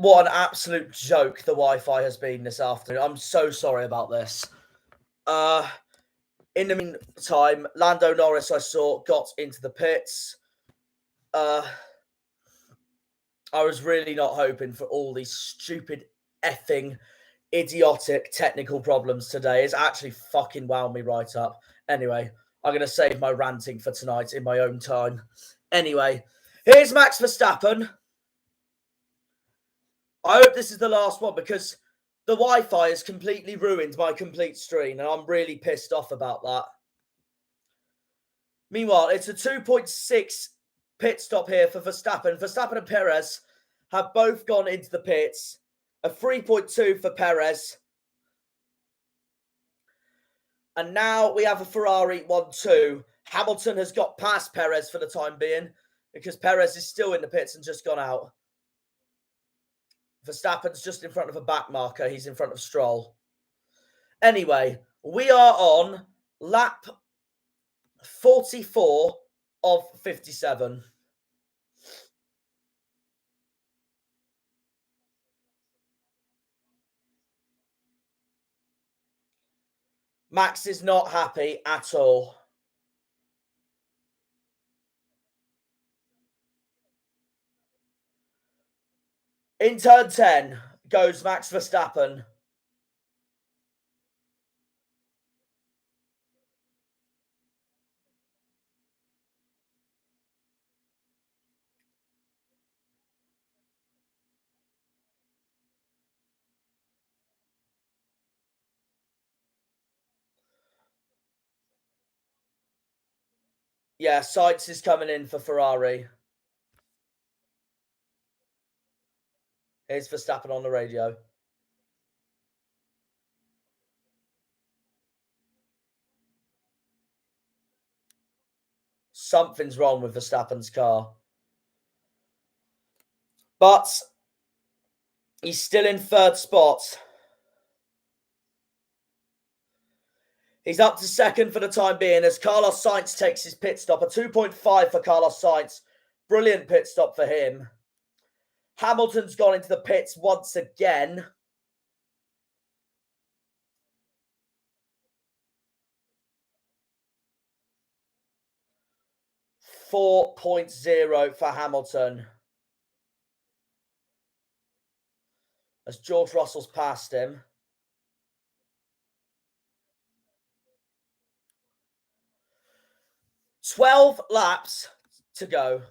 What an absolute joke the Wi-Fi has been this afternoon. I'm so sorry about this. In the meantime, Lando Norris, I saw, got into the pits. I was really not hoping for all these stupid, effing, idiotic technical problems today. It's actually fucking wound me right up. Anyway, I'm going to save my ranting for tonight in my own time. Anyway, here's Max Verstappen. I hope this is the last one because the Wi-Fi has completely ruined my complete screen and I'm really pissed off about that. Meanwhile, it's a 2.6 pit stop here for Verstappen. Verstappen and Perez have both gone into the pits. A 3.2 for Perez. And now we have a Ferrari 1-2. Hamilton has got past Perez for the time being because Perez is still in the pits and just gone out. Verstappen's just in front of a back marker. He's in front of Stroll. Anyway, we are on lap 44 of 57. Max is not happy at all. In turn 10 goes Max Verstappen. Yeah, Sainz is coming in for Ferrari. Here's Verstappen on the radio. Something's wrong with Verstappen's car. But he's still in third spot. He's up to second for the time being as Carlos Sainz takes his pit stop. A 2.5 for Carlos Sainz. Brilliant pit stop for him. Hamilton's gone into the pits once again. .0 for Hamilton. As George Russell's passed him. "12 laps to go.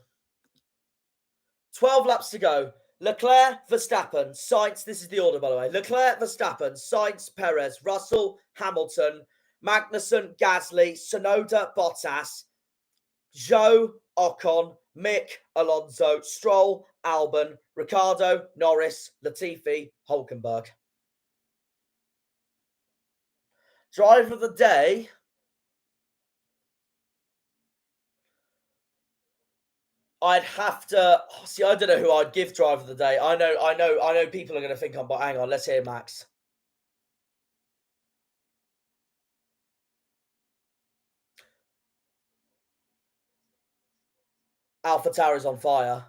12 laps to go. Leclerc, Verstappen, Sainz." This is the order, by the way. Leclerc, Verstappen, Sainz, Perez, Russell, Hamilton, Magnussen, Gasly, Tsunoda, Bottas, Zhou, Ocon, Mick, Alonso, Stroll, Albon, Ricciardo, Norris, Latifi, Hulkenberg. Driver of the day. I'd have to see. I don't know who I'd give driver of the day. I know. People are going to think I'm. But hang on, let's hear Max. AlphaTauri's on fire.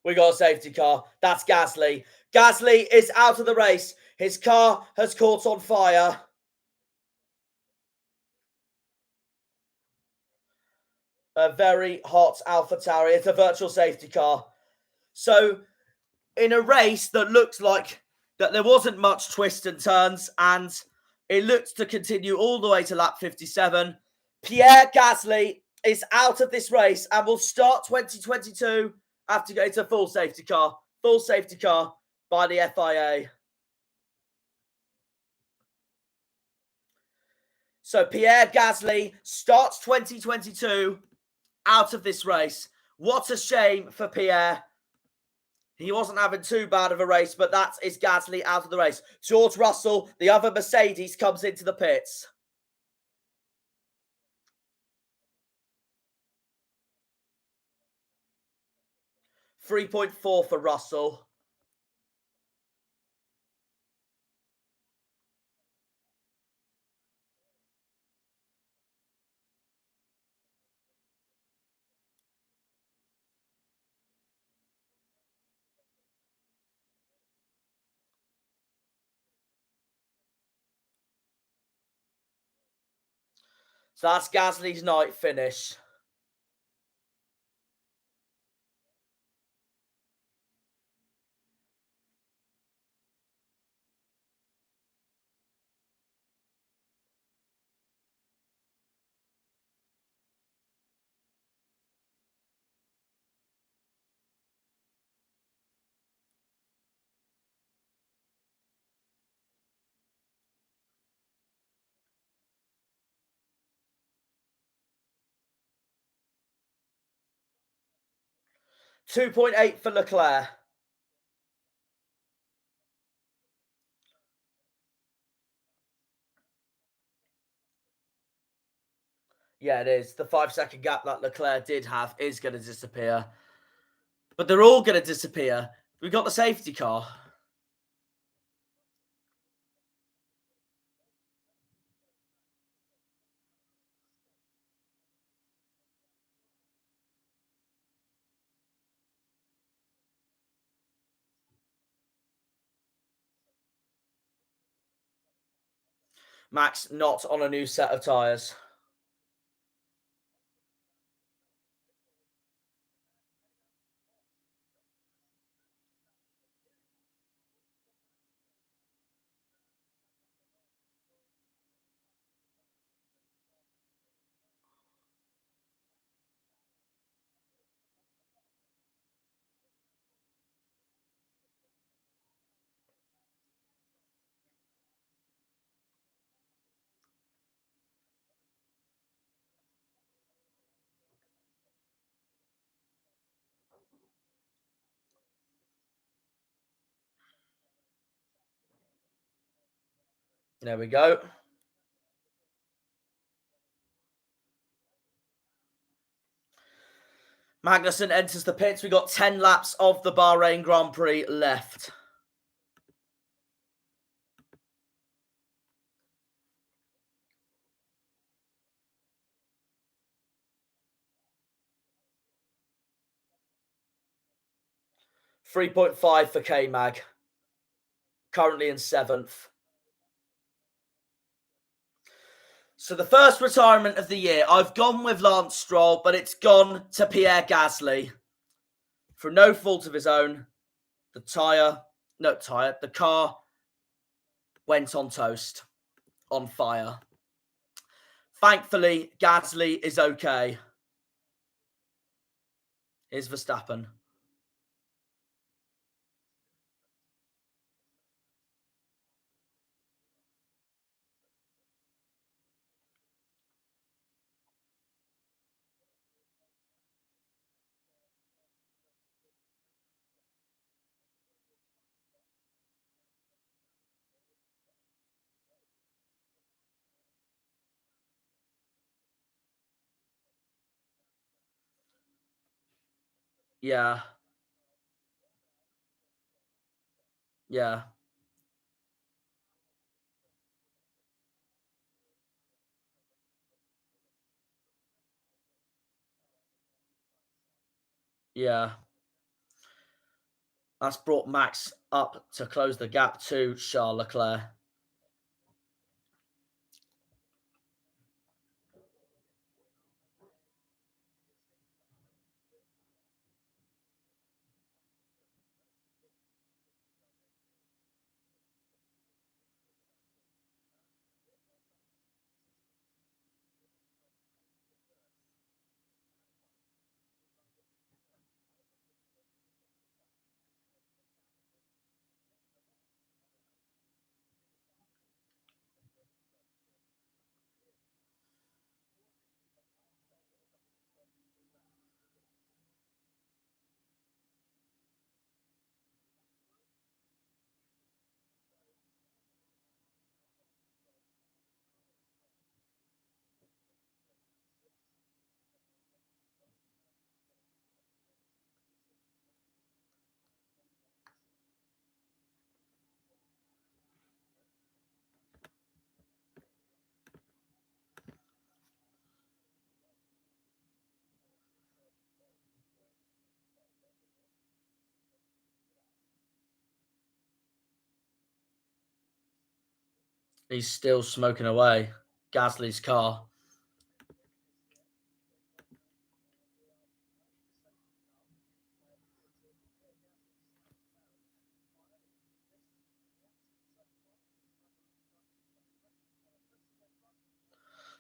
We got a safety car. That's Gasly. Gasly is out of the race. His car has caught on fire. A very hot AlphaTauri. It's a virtual safety car. So, in a race that looked like that there wasn't much twists and turns, and it looked to continue all the way to lap 57, Pierre Gasly is out of this race and will start 2022 after going to full safety car. Full safety car by the FIA. So Pierre Gasly starts 2022 out of this race. What a shame for Pierre. He wasn't having too bad of a race, but that is Gasly out of the race. George Russell, the other Mercedes, comes into the pits. .4 for Russell. So that's Gasly's night finish. .8 for Leclerc. Yeah, it is. The 5-second gap that Leclerc did have is going to disappear. But they're all going to disappear. We've got the safety car. Max not on a new set of tyres. There we go. Magnussen enters the pits. We've got 10 laps of the Bahrain Grand Prix left. .5 for K-Mag. Currently in 7th. So the first retirement of the year, I've gone with Lance Stroll, but it's gone to Pierre Gasly. For no fault of his own, the car went on toast, on fire. Thankfully, Gasly is okay. Here's Verstappen. Yeah. Yeah. Yeah. That's brought Max up to close the gap to Charles Leclerc. He's still smoking away. Gasly's car.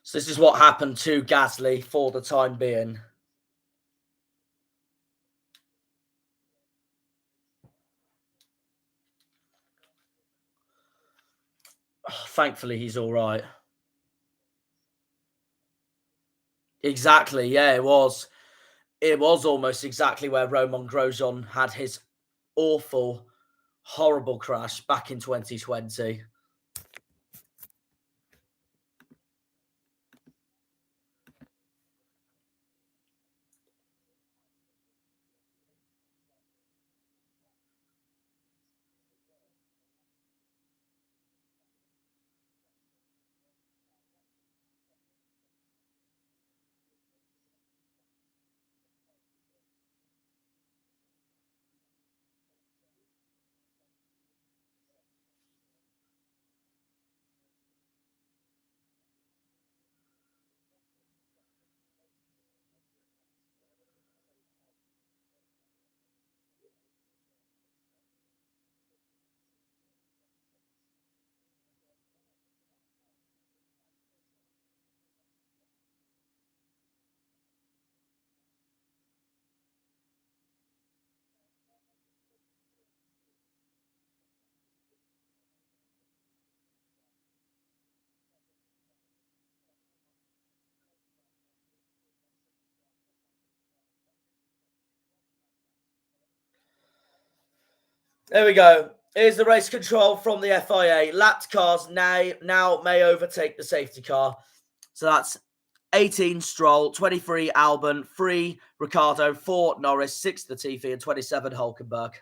So this is what happened to Gasly for the time being. Thankfully, he's all right. Exactly. Yeah, it was. It was almost exactly where Romain Grosjean had his awful, horrible crash back in 2020. There we go. Here's the race control from the FIA. Lapped cars now may overtake the safety car. So that's 18 Stroll, 23 Albon, 3 Ricciardo, 4 Norris, 6 Latifi, and 27 Hulkenberg.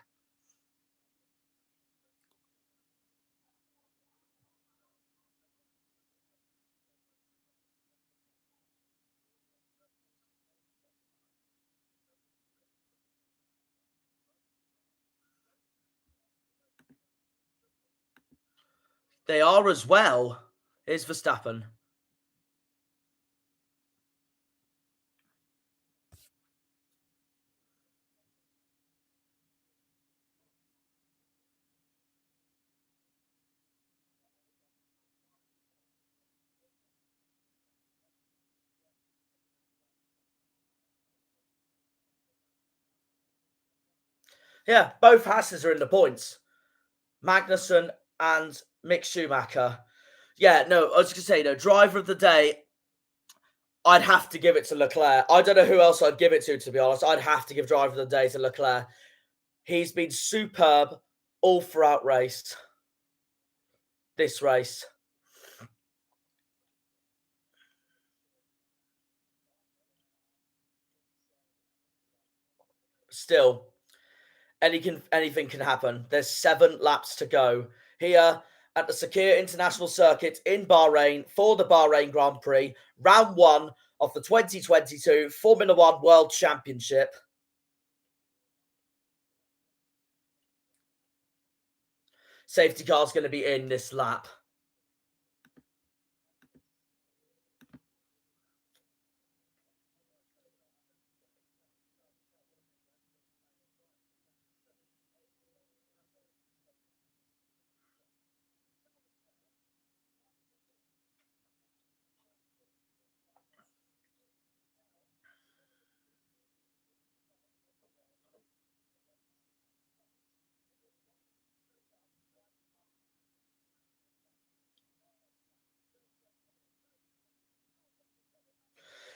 They are as well. Here's Verstappen. Yeah, both Hasses are in the points. Magnussen and Mick Schumacher. Yeah, no, I was going to say, no, driver of the day, I'd have to give it to Leclerc. I don't know who else I'd give it to be honest. I'd have to give driver of the day to Leclerc. He's been superb all throughout this race. Still, anything can happen. There's 7 laps to go here at the Sakir International Circuit in Bahrain for the Bahrain Grand Prix, round 1 of the 2022 Formula One World Championship. Safety car's going to be in this lap.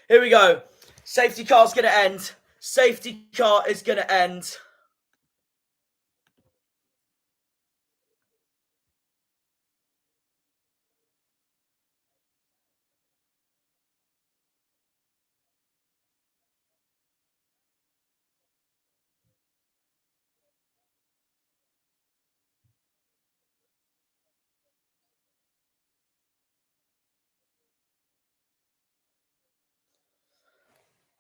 Here we go. Safety car's going to end. Safety car is going to end.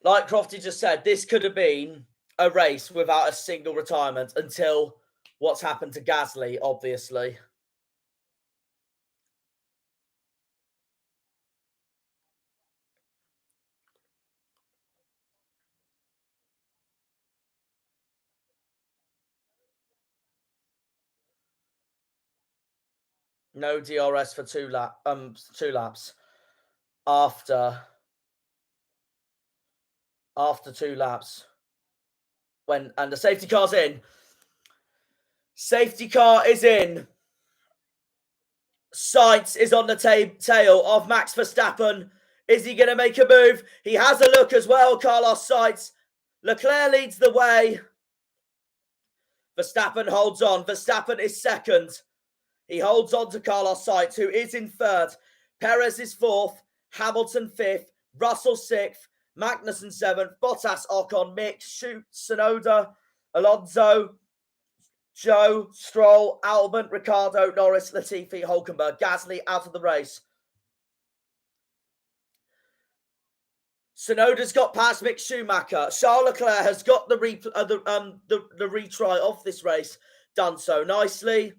Like Crofty just said, this could have been a race without a single retirement until what's happened to Gasly, obviously. No DRS for 2 laps. after 2 laps. And the safety car's in. Safety car is in. Sainz is on the tail of Max Verstappen. Is he going to make a move? He has a look as well, Carlos Sainz. Leclerc leads the way. Verstappen holds on. Verstappen is second. He holds on to Carlos Sainz, who is in third. Perez is fourth. Hamilton fifth. Russell sixth. Magnussen seventh. Bottas, Ocon, Mick, Tsunoda, Alonso, Joe, Stroll, Albon, Ricciardo, Norris, Latifi, Hulkenberg, Gasly out of the race. Tsunoda's got past Mick Schumacher. Charles Leclerc has got the retry of this race done so nicely.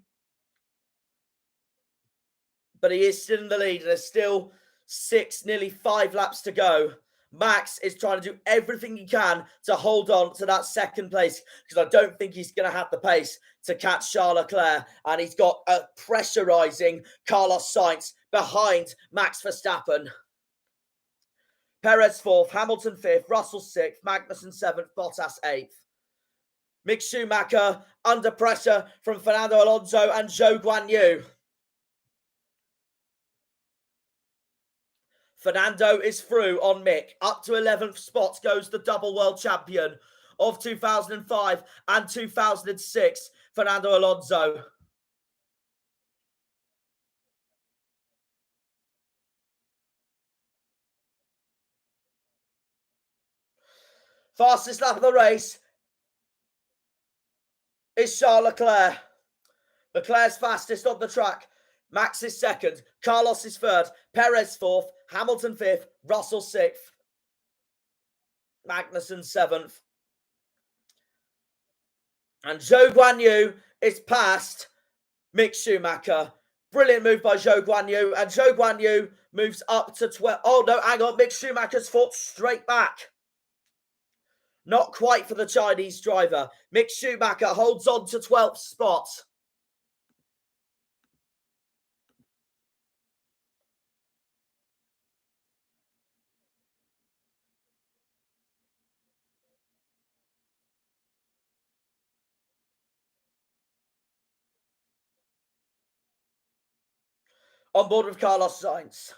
But he is still in the lead, and there's still 6, nearly 5 laps to go. Max is trying to do everything he can to hold on to that second place, because I don't think he's going to have the pace to catch Charles Leclerc, and he's got a pressurising Carlos Sainz behind Max Verstappen. Perez fourth, Hamilton fifth, Russell sixth, Magnussen seventh, Bottas eighth. Mick Schumacher under pressure from Fernando Alonso and Zhou Guanyu. Fernando is through on Mick. Up to 11th spot goes the double world champion of 2005 and 2006, Fernando Alonso. Fastest lap of the race is Charles Leclerc. Leclerc's fastest on the track. Max is second. Carlos is third. Perez fourth. Hamilton fifth. Russell sixth. Magnussen seventh. And Zhou Guanyu is past Mick Schumacher. Brilliant move by Zhou Guanyu. And Zhou Guanyu moves up to 12. Oh, no, hang on. Mick Schumacher's fought straight back. Not quite for the Chinese driver. Mick Schumacher holds on to 12th spot. On board with Carlos Sainz.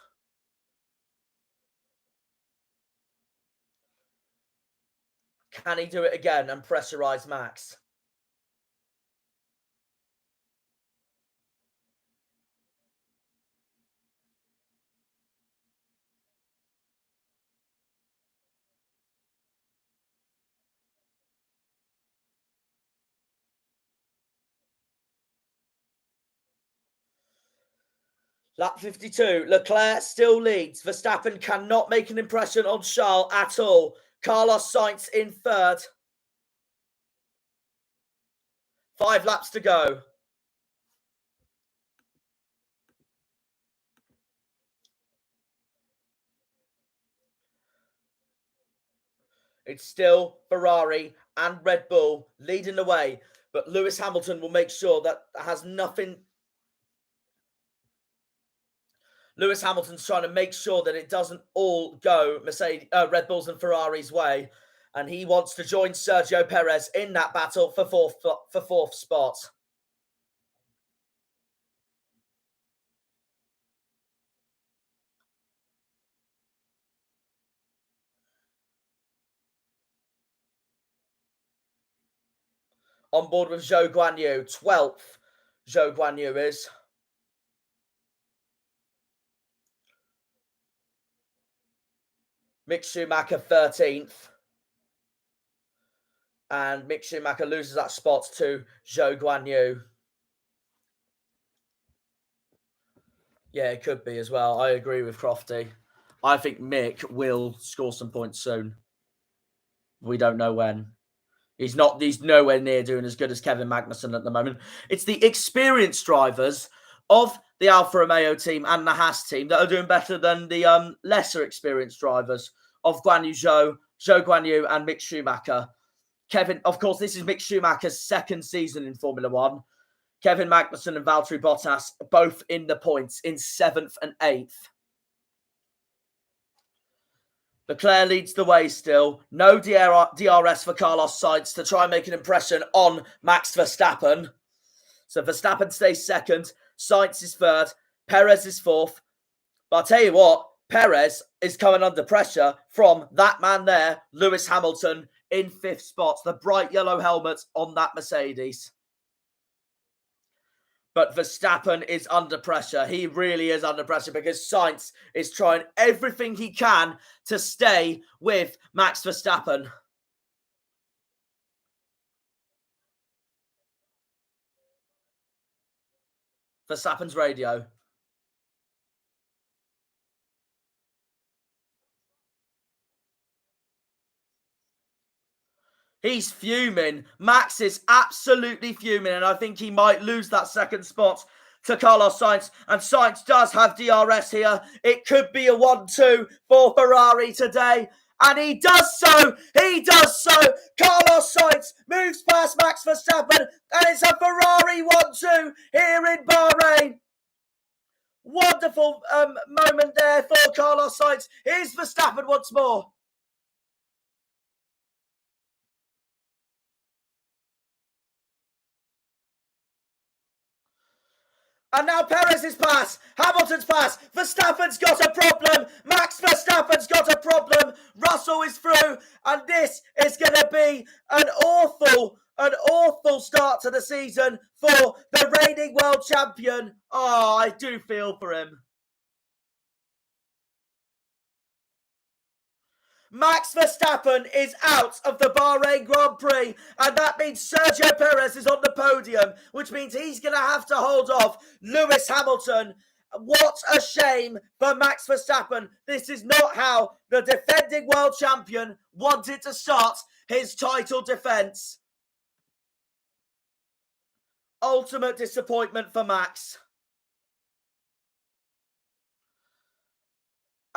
Can he do it again and pressurise Max? Lap 52, Leclerc still leads. Verstappen cannot make an impression on Charles at all. Carlos Sainz in third. 5 laps to go. It's still Ferrari and Red Bull leading the way, but Lewis Hamilton will make sure that has nothing. Lewis Hamilton's trying to make sure that it doesn't all go Red Bulls and Ferrari's way, and he wants to join Sergio Perez in that battle for fourth spot. On board with Zhou Guanyu, 12th. Zhou Guanyu is. Mick Schumacher 13th. And Mick Schumacher loses that spot to Zhou Guanyu. Yeah, it could be as well. I agree with Crofty. I think Mick will score some points soon. We don't know when. He's nowhere near doing as good as Kevin Magnussen at the moment. It's the experienced drivers of the Alfa Romeo team and the Haas team that are doing better than the lesser experienced drivers of Zhou Guanyu and Mick Schumacher. Kevin, of course, this is Mick Schumacher's second season in Formula One. Kevin Magnussen and Valtteri Bottas both in the points in 7th and 8th. Leclerc leads the way still. No DRS for Carlos Sainz to try and make an impression on Max Verstappen. So Verstappen stays second. Sainz is third. Perez is fourth. But I'll tell you what, Perez is coming under pressure from that man there, Lewis Hamilton, in fifth spot. The bright yellow helmet on that Mercedes. But Verstappen is under pressure. He really is under pressure because Sainz is trying everything he can to stay with Max Verstappen. Verstappen's radio. He's fuming. Max is absolutely fuming, and I think he might lose that second spot to Carlos Sainz. And Sainz does have DRS here. It could be a 1-2 for Ferrari today. And he does so. He does so. Carlos Sainz moves past Max Verstappen, and it's a Ferrari 1-2 here in Bahrain. Wonderful moment there for Carlos Sainz. Here's Verstappen once more. And now Perez is past. Hamilton's past. Verstappen's got a problem. Max Verstappen's got a problem. Russell is through. And this is going to be an awful start to the season for the reigning world champion. Oh, I do feel for him. Max Verstappen is out of the Bahrain Grand Prix, and that means Sergio Perez is on the podium, which means he's going to have to hold off Lewis Hamilton. What a shame for Max Verstappen. This is not how the defending world champion wanted to start his title defense. Ultimate disappointment for Max.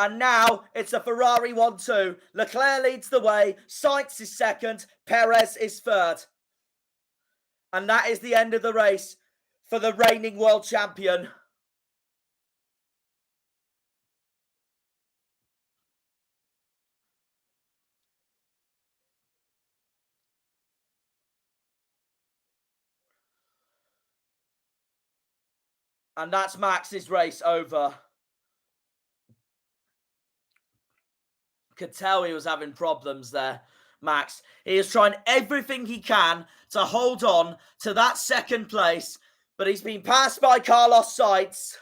And now it's a Ferrari 1-2. Leclerc leads the way. Sainz is second. Perez is third. And that is the end of the race for the reigning world champion. And that's Max's race over. Could tell he was having problems there, Max. He is trying everything he can to hold on to that second place, but he's been passed by Carlos Sainz.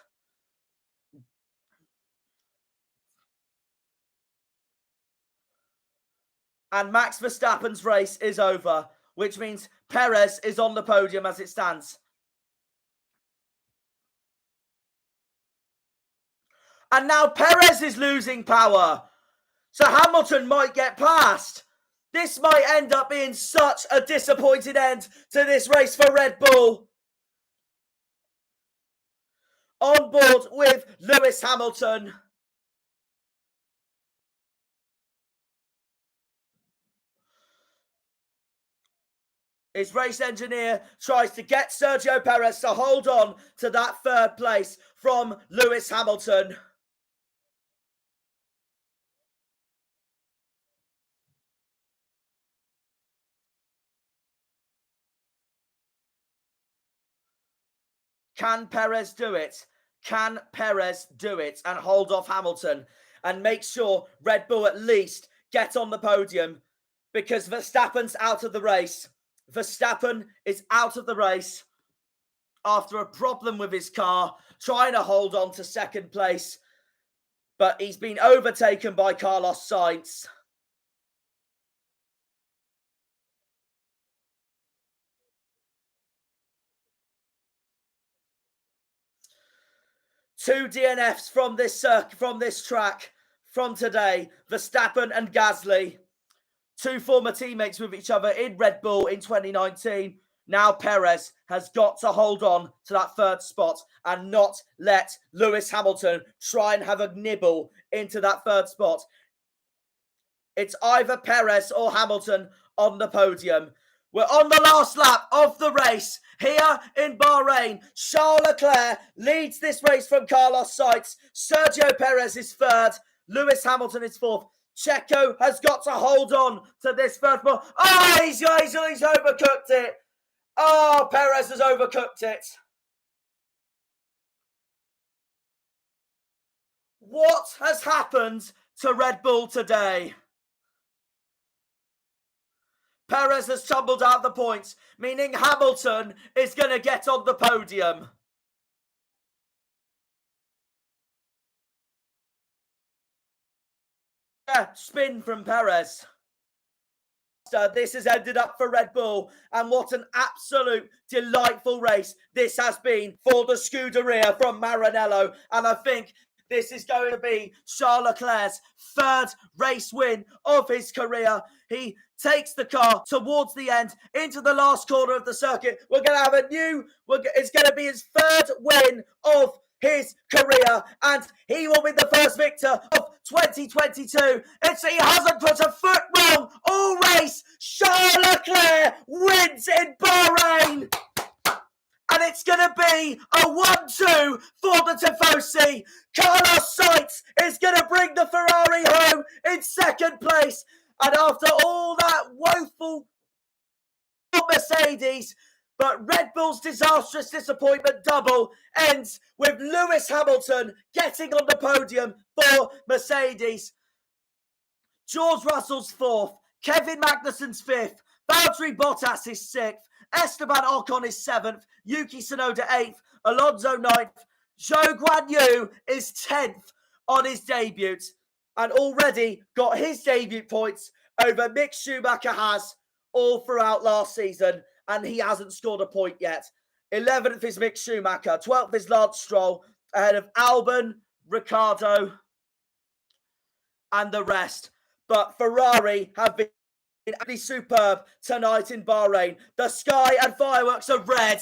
And Max Verstappen's race is over, which means Perez is on the podium as it stands. And now Perez is losing power. So Hamilton might get past. This might end up being such a disappointing end to this race for Red Bull. On board with Lewis Hamilton. His race engineer tries to get Sergio Perez to hold on to that third place from Lewis Hamilton. Can Perez do it? Can Perez do it and hold off Hamilton and make sure Red Bull at least get on the podium? Because Verstappen's out of the race. Verstappen is out of the race after a problem with his car, trying to hold on to second place. But he's been overtaken by Carlos Sainz. Two DNFs from this track from today. Verstappen and Gasly. Two former teammates with each other in Red Bull in 2019. Now Perez has got to hold on to that third spot and not let Lewis Hamilton try and have a nibble into that third spot. It's either Perez or Hamilton on the podium. We're on the last lap of the race here in Bahrain. Charles Leclerc leads this race from Carlos Sainz. Sergio Perez is third. Lewis Hamilton is fourth. Checo has got to hold on to this first ball. Oh, he's overcooked it. Oh, Perez has overcooked it. What has happened to Red Bull today? Perez has tumbled out the points, meaning Hamilton is going to get on the podium. Yeah, spin from Perez. This has ended up for Red Bull, and what an absolute delightful race this has been for the Scuderia from Maranello. And I think this is going to be Charles Leclerc's third race win of his career. He takes the car towards the end into the last corner of the circuit. We're going to have it's going to be his third win of his career, and he will be the first victor of 2022. He hasn't put a foot wrong all race. Charles Leclerc wins in Bahrain. And it's going to be a 1-2 for the Tifosi. Carlos Sainz is going to bring the Ferrari home in second place. And after all that woeful Mercedes, but Red Bull's disastrous disappointment double ends with Lewis Hamilton getting on the podium for Mercedes. George Russell's fourth, Kevin Magnussen's fifth, Valtteri Bottas is sixth, Esteban Ocon is seventh, Yuki Tsunoda eighth, Alonso ninth, Zhou Guanyu is 10th on his debut, and already got his debut points over Mick Schumacher has all throughout last season, and he hasn't scored a point yet. 11th is Mick Schumacher, 12th is Lance Stroll, ahead of Albon, Ricciardo, and the rest. But Ferrari have been absolutely superb tonight in Bahrain. The sky and fireworks are red